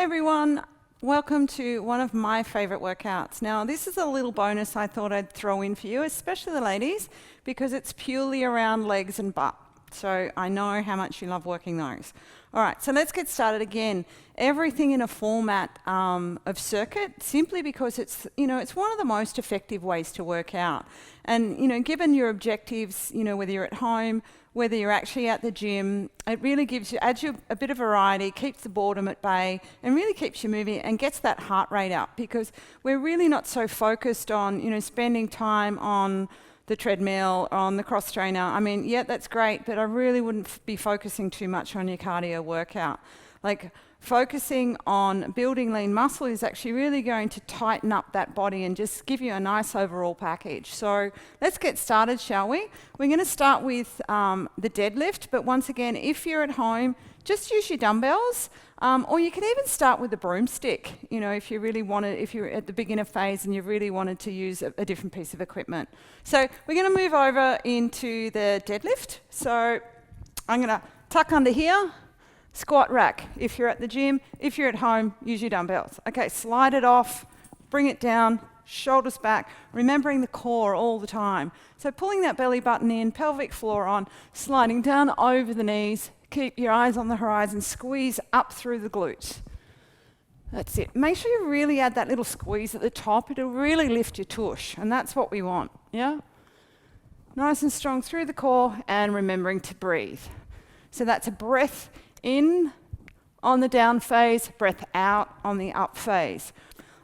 everyone, welcome to one of my favourite workouts. Now this is a little bonus I thought I'd throw in for you, especially the ladies, because it's purely around legs and butt. So I know how much you love working those. All right, so let's get started again. Everything in a format of circuit, simply because it's one of the most effective ways to work out. And given your objectives, whether you're at home, whether you're actually at the gym, it really adds you a bit of variety, keeps the boredom at bay, and really keeps you moving and gets that heart rate up, because we're really not so focused on, spending time on the treadmill or on the cross trainer. I mean, yeah, that's great, but I really wouldn't be focusing too much on your cardio workout. Like, focusing on building lean muscle is actually really going to tighten up that body and just give you a nice overall package. So let's get started, shall we? We're going to start with the deadlift, but once again, if you're at home, just use your dumbbells, or you can even start with the broomstick, if you really wanted, if you're at the beginner phase and you really wanted to use a different piece of equipment. So we're going to move over into the deadlift. So I'm going to tuck under here. Squat rack, if you're at the gym. If you're at home, use your dumbbells. Okay, slide it off, bring it down, shoulders back, remembering the core all the time. So pulling that belly button in, pelvic floor on, sliding down over the knees, keep your eyes on the horizon, squeeze up through the glutes. That's it. Make sure you really add that little squeeze at the top. It'll really lift your tush, and that's what we want, yeah? Nice and strong through the core, and remembering to breathe. So that's a breath in on the down phase, breath out on the up phase.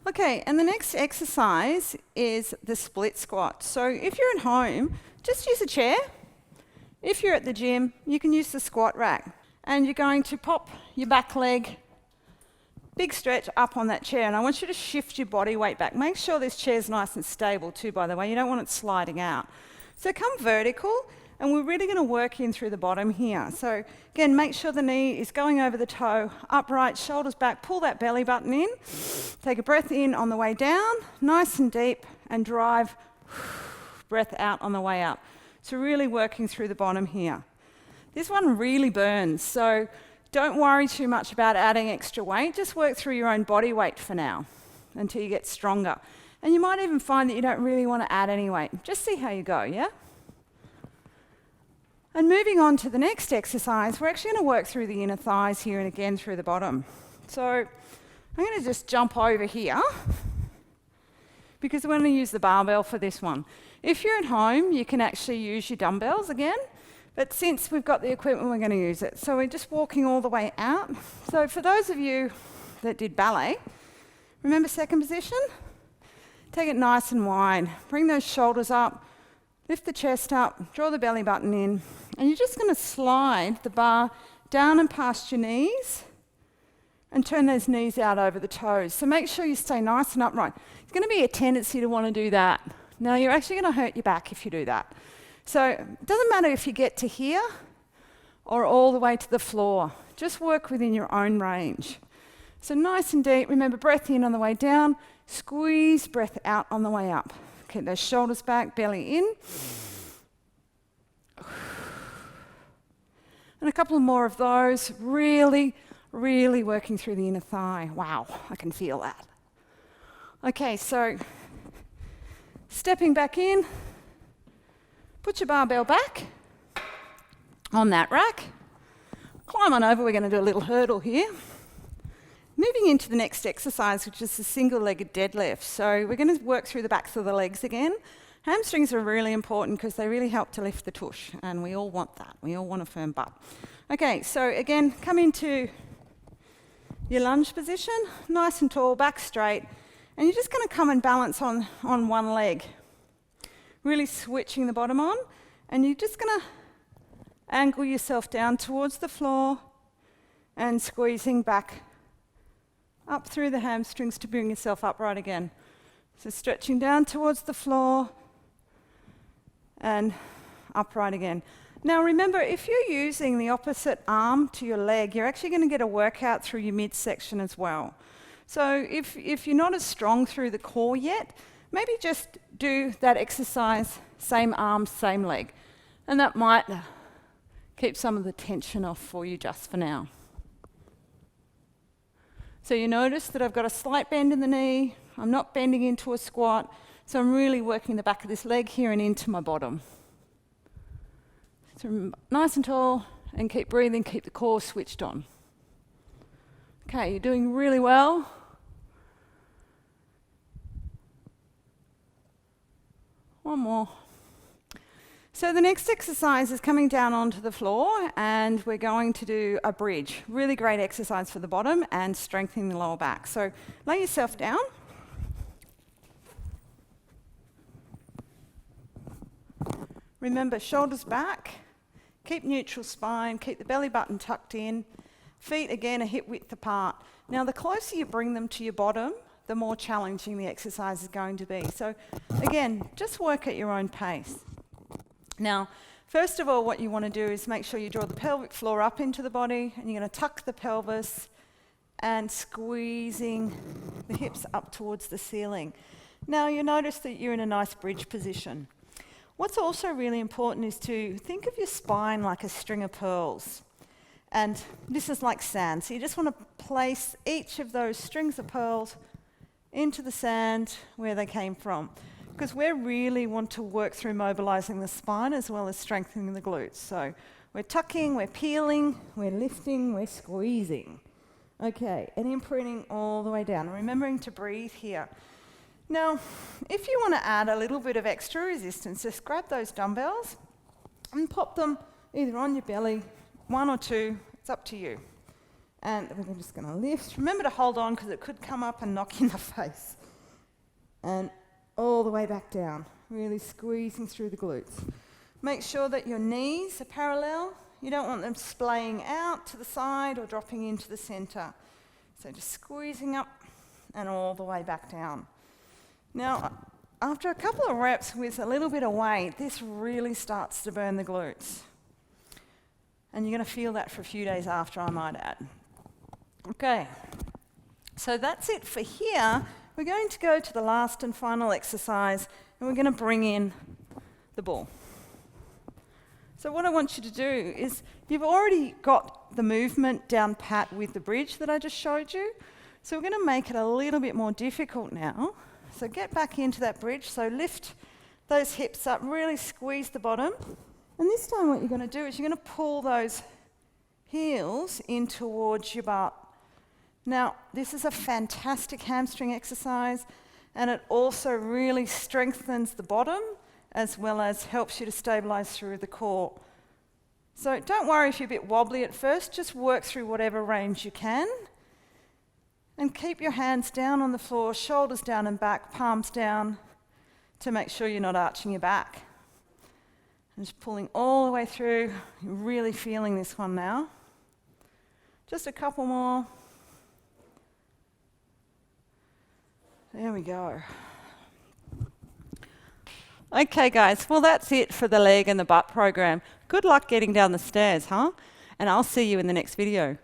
Okay, and the next exercise is the split squat. So if you're at home, just use a chair. If you're at the gym, you can use the squat rack. And you're going to pop your back leg, big stretch up on that chair. And I want you to shift your body weight back. Make sure this chair's nice and stable too, by the way. You don't want it sliding out. So come vertical. And we're really going to work in through the bottom here. So again, make sure the knee is going over the toe, upright, shoulders back, pull that belly button in. Take a breath in on the way down, nice and deep, and drive, breath out on the way up. So really working through the bottom here. This one really burns, so don't worry too much about adding extra weight. Just work through your own body weight for now until you get stronger. And you might even find that you don't really want to add any weight. Just see how you go, yeah? And moving on to the next exercise, we're actually going to work through the inner thighs here and again through the bottom. So I'm going to just jump over here because we're going to use the barbell for this one. If you're at home, you can actually use your dumbbells again, but since we've got the equipment, we're going to use it. So we're just walking all the way out. So for those of you that did ballet, remember second position? Take it nice and wide. Bring those shoulders up. Lift the chest up, draw the belly button in, and you're just going to slide the bar down and past your knees and turn those knees out over the toes. So make sure you stay nice and upright. There's going to be a tendency to want to do that. Now, you're actually going to hurt your back if you do that. So it doesn't matter if you get to here or all the way to the floor. Just work within your own range. So nice and deep. Remember, breath in on the way down, squeeze, breath out on the way up. Keep those shoulders back, belly in. And a couple more of those. Really, really working through the inner thigh. Wow, I can feel that. Okay, so stepping back in. Put your barbell back on that rack. Climb on over. We're going to do a little hurdle here. Moving into the next exercise, which is the single-legged deadlift. So we're going to work through the backs of the legs again. Hamstrings are really important because they really help to lift the tush, and we all want that. We all want a firm butt. Okay, so again, come into your lunge position, nice and tall, back straight, and you're just going to come and balance on one leg. Really switching the bottom on, and you're just going to angle yourself down towards the floor and squeezing back up through the hamstrings to bring yourself upright again. So stretching down towards the floor and upright again. Now remember, if you're using the opposite arm to your leg, you're actually going to get a workout through your midsection as well. So if you're not as strong through the core yet, maybe just do that exercise, same arm, same leg. And that might keep some of the tension off for you just for now. So you notice that I've got a slight bend in the knee. I'm not bending into a squat. So I'm really working the back of this leg here and into my bottom. So nice and tall, and keep breathing, keep the core switched on. Okay, you're doing really well. One more. So the next exercise is coming down onto the floor, and we're going to do a bridge. Really great exercise for the bottom and strengthening the lower back. So lay yourself down. Remember, shoulders back. Keep neutral spine. Keep the belly button tucked in. Feet, again, are hip width apart. Now, the closer you bring them to your bottom, the more challenging the exercise is going to be. So, again, just work at your own pace. Now, first of all, what you want to do is make sure you draw the pelvic floor up into the body, and you're going to tuck the pelvis and squeezing the hips up towards the ceiling. Now, you notice that you're in a nice bridge position. What's also really important is to think of your spine like a string of pearls. And this is like sand. So you just want to place each of those strings of pearls into the sand where they came from. Because we really want to work through mobilizing the spine as well as strengthening the glutes. So we're tucking, we're peeling, we're lifting, we're squeezing. Okay, and imprinting all the way down. And remembering to breathe here. Now, if you want to add a little bit of extra resistance, just grab those dumbbells and pop them either on your belly, one or two, it's up to you. And we're just going to lift. Remember to hold on because it could come up and knock you in the face. And all the way back down, really squeezing through the glutes. Make sure that your knees are parallel. You don't want them splaying out to the side or dropping into the center. So just squeezing up and all the way back down. Now, after a couple of reps with a little bit of weight, this really starts to burn the glutes. And you're going to feel that for a few days after, I might add. Okay, so that's it for here. We're going to go to the last and final exercise, and we're going to bring in the ball. So what I want you to do is, you've already got the movement down pat with the bridge that I just showed you. So we're going to make it a little bit more difficult now. So get back into that bridge. So lift those hips up, really squeeze the bottom. And this time what you're going to do is you're going to pull those heels in towards your butt. Now, this is a fantastic hamstring exercise, and it also really strengthens the bottom as well as helps you to stabilize through the core. So don't worry if you're a bit wobbly at first, just work through whatever range you can. And keep your hands down on the floor, shoulders down and back, palms down, to make sure you're not arching your back. And just pulling all the way through. You're really feeling this one now. Just a couple more. There we go. Okay, guys. Well, that's it for the leg and the butt program. Good luck getting down the stairs, huh? And I'll see you in the next video.